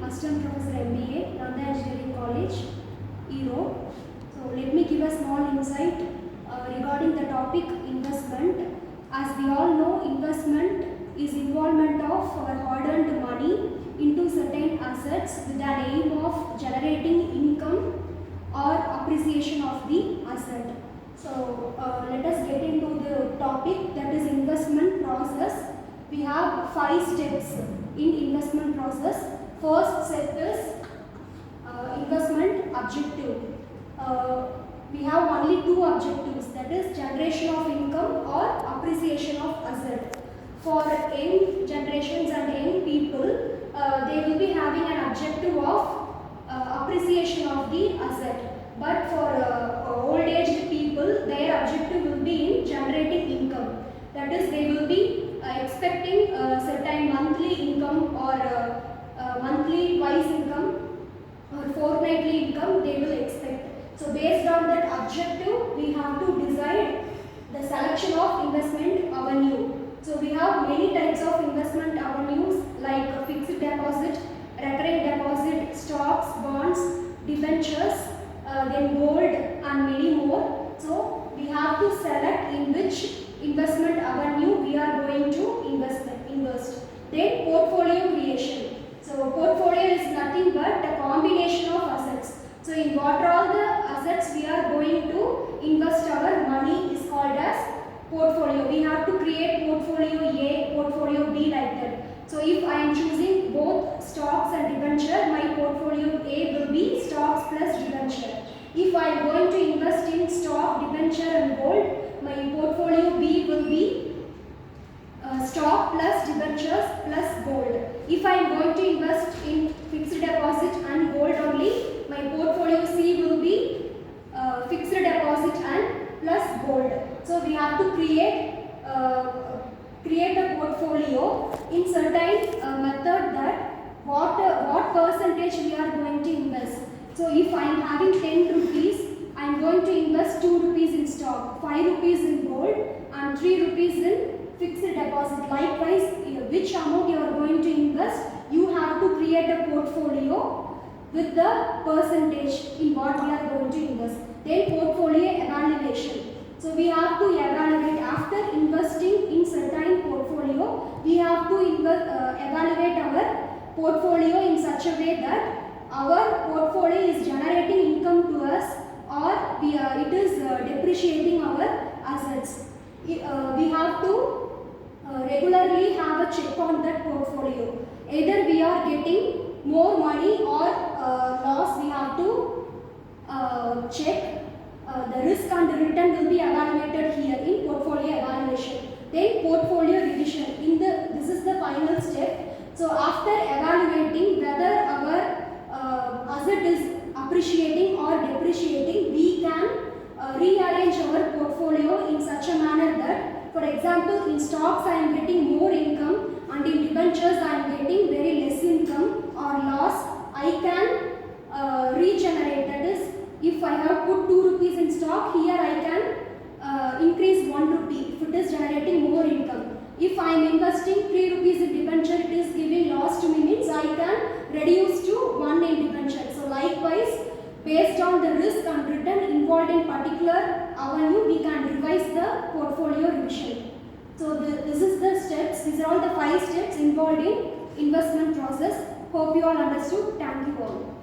Assistant Professor MBA, Nanda Engineering College, Erode. So let me give a small insight regarding the topic investment. As we all know, investment is involvement of our hard-earned money into certain assets with an aim of generating income or appreciation of the asset. So let us get into the topic, that is investment process. We have 5 steps in investment process. First step is investment objective. We have only 2 objectives, that is generation of income or appreciation of asset. For young generations and young people, they will be having an objective of appreciation of the asset. But for old aged people, their objective will be in generating income. That is, they will be expecting certain monthly income or monthly wise income or fortnightly income they will expect. So based on that objective, we have to decide the selection of investment avenue. So we have many types of investment avenues like fixed deposit, recurring deposit, stocks, bonds, debentures, then gold and many more. So we have to select in which investment avenue we are going to invest. Then portfolio creation. So portfolio is nothing but a combination of assets. So in what are all the assets we are going to invest our money is called as portfolio. We have to create portfolio A, portfolio B like that. So if I am choosing both stocks and debenture, my portfolio A will be stocks plus debenture. If I am going to invest in stock, debenture and gold, my portfolio B will be stock plus debentures plus gold. If I am going to invest in fixed deposit and gold only, my portfolio C will be fixed deposit and plus gold. So we have to create a portfolio in certain method that what percentage we are going to invest. So if I am having 10 rupees, I am going to invest 2 rupees in stock, 5 rupees in gold and 3 rupees in fixed deposit. Likewise, which amount you are going to invest, you have to create a portfolio with the percentage in what we are going to invest. Then portfolio evaluation. So we have to evaluate after investing in certain portfolio, we have to evaluate our portfolio in such a way that our portfolio is generating income to us or it is depreciating our assets. We have to regularly have a check on that portfolio. Either we are getting more money or loss, we have to check. The risk and the return will be evaluated here in portfolio evaluation. Then portfolio revision. This is the final step. So after evaluating whether our asset is appreciating or depreciating, we can rearrange our portfolio in such a manner that, for example, in stocks I am getting more income and in debentures I am getting very less income or loss, I can regenerate. That is, if I have put 2 rupees in stock, here I can increase 1 rupee if it is generating more income. If I am investing 3 rupees in debenture, it is giving loss to me, means I can reduce to 1 in debenture. So likewise, based on the risk and return involved in particular avenue, we can revise the portfolio revision. So this is the steps. These are all the 5 steps involved in investment process. Hope you all understood. Thank you all.